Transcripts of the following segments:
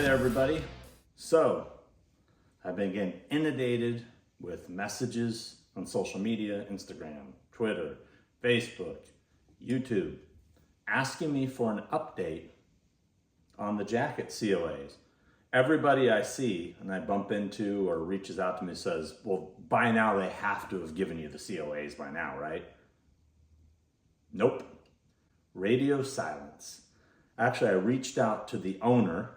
there, everybody. So, I've been getting inundated with messages on social media, Instagram, Twitter, Facebook, YouTube, asking me for an update on the jacket COAs. Everybody I see and I bump into or reaches out to me says, well, by now they have to have given you the COAs by now, right? Nope. Radio silence. Actually, I reached out to the owner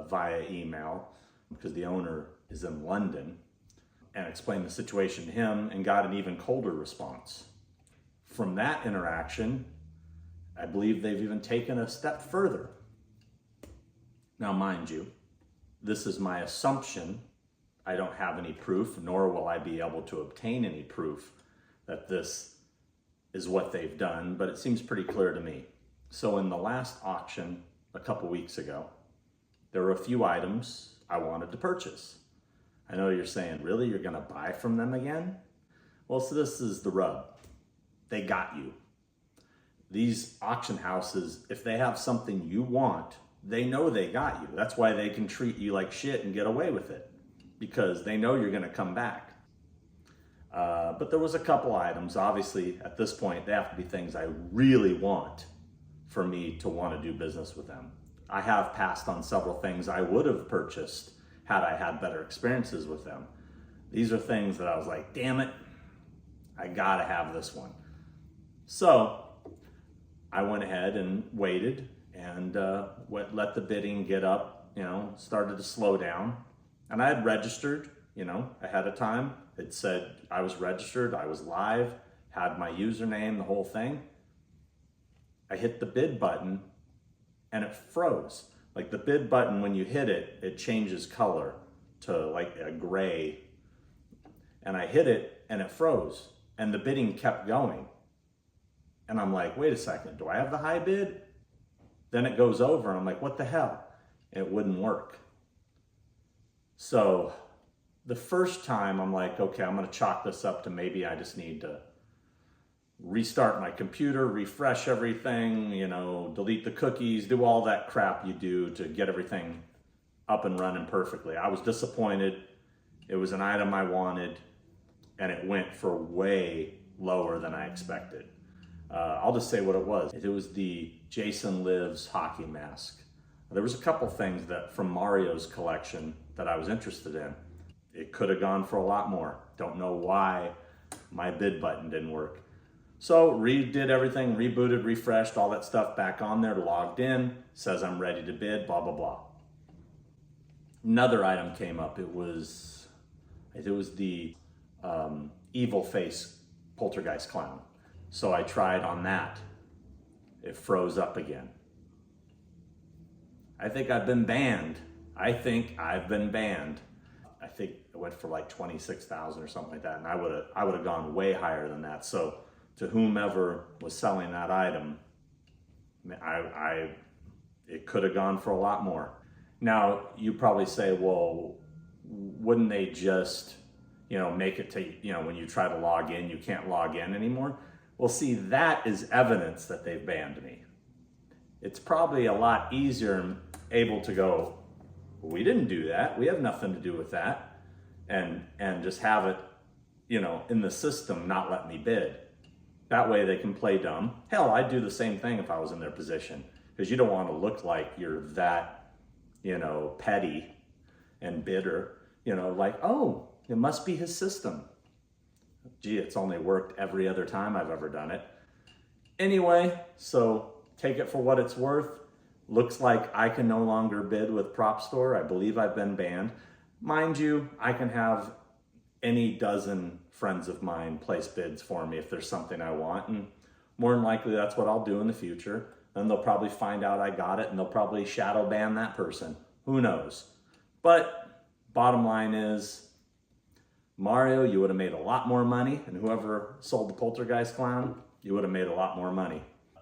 via email because the owner is in London and explained the situation to him and got an even colder response. From that interaction, I believe they've even taken a step further. Now, mind you, this is my assumption. I don't have any proof, nor will I be able to obtain any proof that this is what they've done, but it seems pretty clear to me. So in the last auction a couple weeks ago, there were a few items I wanted to purchase. I know you're saying, really? You're gonna buy from them again? Well, so this is the rub. They got you. These auction houses, if they have something you want, they know they got you. That's why they can treat you like shit and get away with it, because they know you're gonna come back. But there was a couple items. Obviously, at this point, they have to be things I really want for me to want to do business with them. I have passed on several things I would have purchased had I had better experiences with them. These are things that I was like, damn it, I gotta have this one. So I went ahead and waited and let the bidding get up, started to slow down. And I had registered, ahead of time. It said I was registered, I was live, had my username, the whole thing. I hit the bid button and it froze. Like the bid button, when you hit it, it changes color to like a gray. And I hit it and it froze and the bidding kept going. And I'm like, wait a second, do I have the high bid? Then it goes over and I'm like, what the hell? And it wouldn't work. So the first time I'm like, okay, I'm gonna chalk this up to maybe I just need to restart my computer, refresh everything, delete the cookies, do all that crap you do to get everything up and running perfectly. I was disappointed. It was an item I wanted and it went for way lower than I expected. I'll just say what it was. It was the Jason Lives hockey mask. There was a couple things that from Mario's collection that I was interested in. It could have gone for a lot more. Don't know why my bid button didn't work. So redid everything, rebooted, refreshed, all that stuff back on there, logged in, says I'm ready to bid, blah, blah, blah. Another item came up. It was the evil face poltergeist clown. So I tried on that. It froze up again. I think I've been banned. I think it went for like 26,000 or something like that. And I would have gone way higher than that. So to whomever was selling that item, it could have gone for a lot more. Now you probably say, well, wouldn't they just, make it to, when you try to log in, you can't log in anymore? Well, see, that is evidence that they've banned me. It's probably a lot easier and able to go, we didn't do that. We have nothing to do with that. And just have it, in the system, not let me bid. That way they can play dumb. Hell, I'd do the same thing if I was in their position, because you don't want to look like you're that, petty and bitter, like, oh, it must be his system. Gee, it's only worked every other time I've ever done it. Anyway, so take it for what it's worth. Looks like I can no longer bid with Prop Store. I believe I've been banned. Mind you, I can have any dozen friends of mine place bids for me if there's something I want, and more than likely that's what I'll do in the future. Then they'll probably find out I got it and they'll probably shadow ban that person. Who knows? But bottom line is, Mario, you would have made a lot more money, and whoever sold the poltergeist clown, you would have made a lot more money.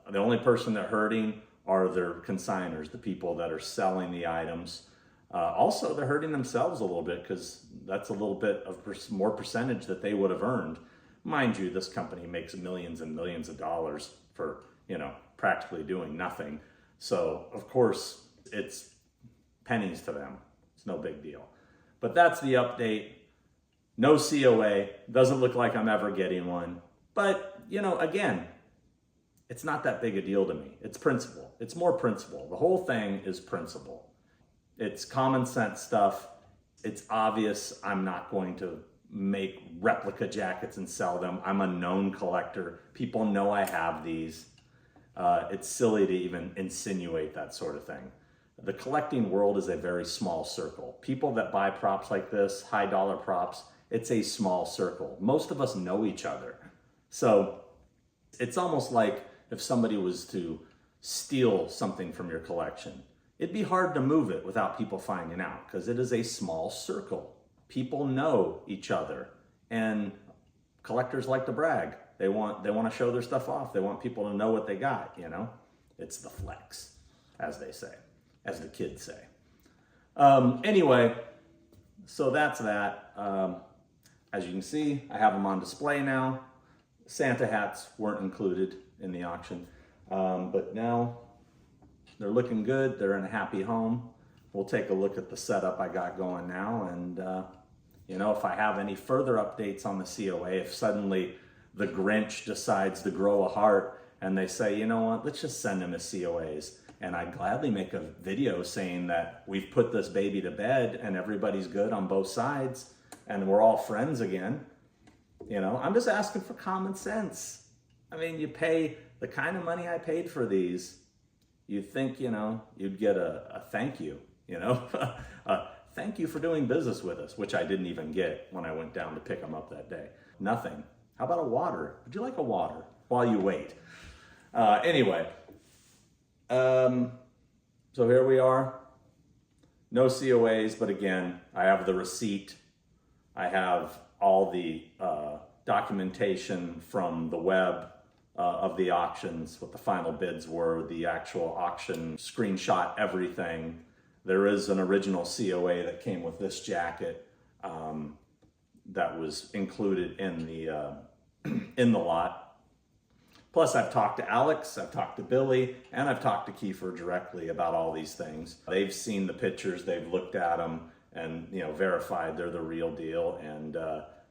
The only person they're hurting are their consigners, the people that are selling the items. Also, they're hurting themselves a little bit because that's a little bit of more percentage that they would have earned. Mind you, this company makes millions and millions of dollars for, practically doing nothing. So, of course, it's pennies to them. It's no big deal. But that's the update. No COA. Doesn't look like I'm ever getting one. But, you know, again, it's not that big a deal to me. It's principle. It's more principle. The whole thing is principle. It's common sense stuff. It's obvious I'm not going to make replica jackets and sell them. I'm a known collector. People know I have these. It's silly to even insinuate that sort of thing. The collecting world is a very small circle. People that buy props like this, high dollar props, it's a small circle. Most of us know each other. So it's almost like if somebody was to steal something from your collection, it'd be hard to move it without people finding out because it is a small circle. People know each other, and collectors like to brag. They want to show their stuff off. They want people to know what they got, you know? It's the flex, as they say, as the kids say. Anyway, so that's that. As you can see, I have them on display now. Santa hats weren't included in the auction, but now they're looking good. They're in a happy home. We'll take a look at the setup I got going now, and you know, if I have any further updates on the COA, if suddenly the Grinch decides to grow a heart and they say, you know what, let's just send him his COAs, and I'd gladly make a video saying that we've put this baby to bed and everybody's good on both sides and we're all friends again. You know, I'm just asking for common sense. I mean, you pay the kind of money I paid for these, you'd think, you know, you'd get a thank you, you know, thank you for doing business with us, which I didn't even get when I went down to pick them up that day. Nothing. How about a water? Would you like a water while you wait? Anyway, so here we are. No COAs, but again, I have the receipt. I have all the documentation from the web of the auctions, what the final bids were, the actual auction screenshot, everything. There is an original COA that came with this jacket that was included in the lot. Plus, I've talked to Alex, I've talked to Billy, and I've talked to Kiefer directly about all these things. They've seen the pictures, they've looked at them, and you know, verified they're the real deal, and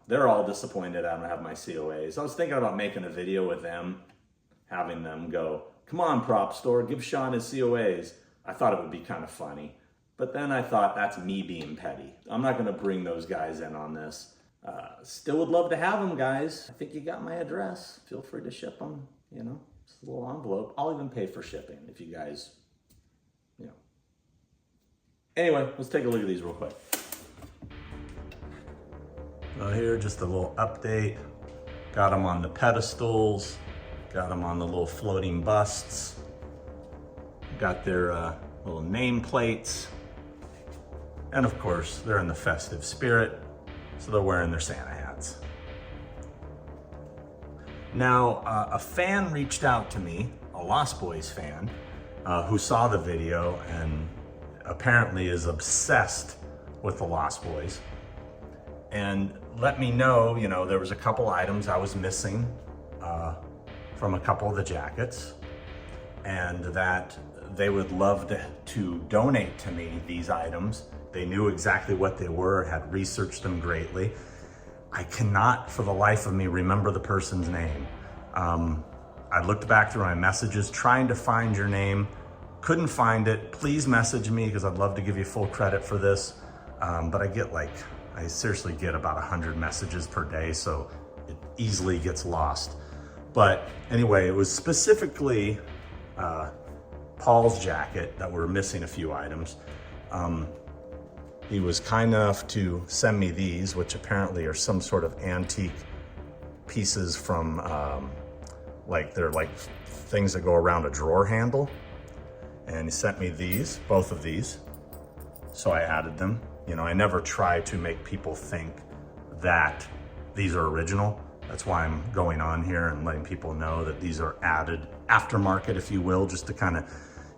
they're all disappointed I don't have my COAs. I was thinking about making a video with them, having them go, come on, prop store, give Sean his COAs. I thought it would be kind of funny, but then I thought that's me being petty. I'm not gonna bring those guys in on this. Still would love to have them, guys. I think you got my address. Feel free to ship them, you know, it's a little envelope. I'll even pay for shipping if you guys, you know. Anyway, let's take a look at these real quick. Here, just a little update. Got them on the pedestals, got them on the little floating busts, got their little name plates, and of course, they're in the festive spirit, so they're wearing their Santa hats. Now, a fan reached out to me, a Lost Boys fan, who saw the video and apparently is obsessed with the Lost Boys, and let me know, you know, there was a couple items I was missing from a couple of the jackets, and that they would love to donate to me these items. They knew exactly what they were, had researched them greatly. I cannot for the life of me remember the person's name. I looked back through my messages trying to find your name, couldn't find it. Please message me because I'd love to give you full credit for this. But I seriously get about 100 messages per day, so it easily gets lost. But anyway, it was specifically Paul's jacket that we're missing a few items. He was kind enough to send me these, which apparently are some sort of antique pieces from, they're like things that go around a drawer handle. And he sent me these, both of these. So I added them. You know, I never try to make people think that these are original. That's why I'm going on here and letting people know that these are added aftermarket, if you will, just to kind of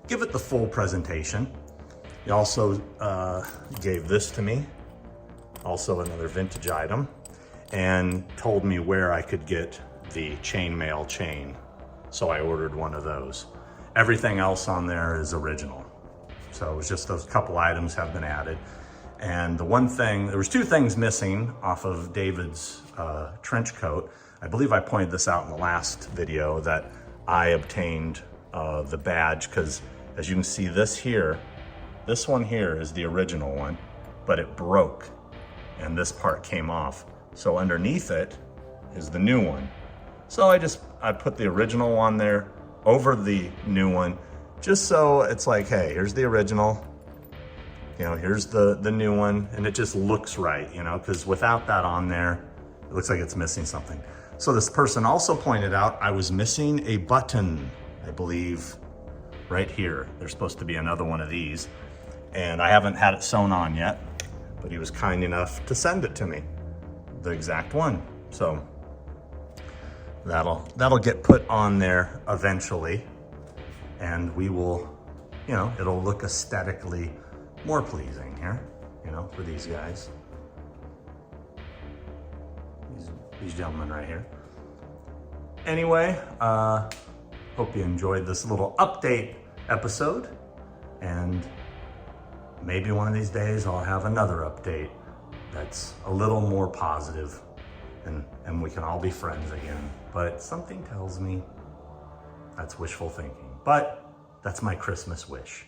give it the full presentation. He also gave this to me, also another vintage item, and told me where I could get the chainmail chain. So I ordered one of those. Everything else on there is original. So it was just those couple items have been added. And the one thing, there was two things missing off of David's trench coat. I believe I pointed this out in the last video that I obtained the badge, because as you can see this one here is the original one, but it broke and this part came off. So underneath it is the new one. So I put the original one there over the new one, just so it's like, hey, here's the original, you know, here's the new one, and it just looks right, you know, because without that on there, it looks like it's missing something. So this person also pointed out I was missing a button, I believe, right here. There's supposed to be another one of these, and I haven't had it sewn on yet, but he was kind enough to send it to me, the exact one. So that'll get put on there eventually, and we will, you know, it'll look aesthetically more pleasing here, you know, for these guys. These gentlemen right here. Anyway, hope you enjoyed this little update episode, and maybe one of these days I'll have another update that's a little more positive, and we can all be friends again. But something tells me that's wishful thinking, but that's my Christmas wish.